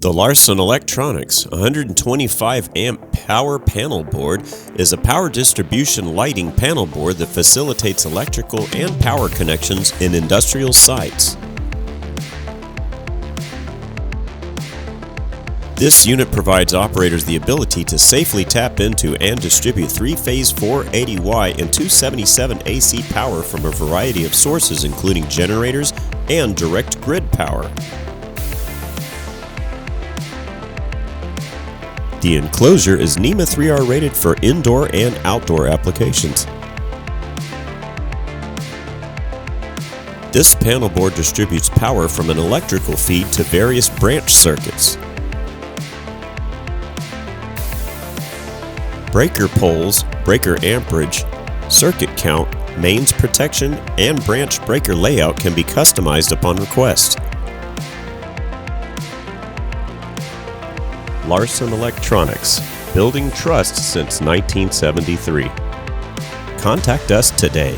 The Larson Electronics 125 amp power panel board is a power distribution lighting panel board that facilitates electrical and power connections in industrial sites. This unit provides operators the ability to safely tap into and distribute 3-phase 480Y and 277 AC power from a variety of sources, including generators and direct grid power. The Enclosure is NEMA 3R rated for indoor and outdoor applications. This panel board distributes power from an electrical feed to various branch circuits. Breaker poles, breaker amperage, circuit count, mains protection, and branch breaker layout can be customized upon request. Larson Electronics, building trust since 1973. Contact us today.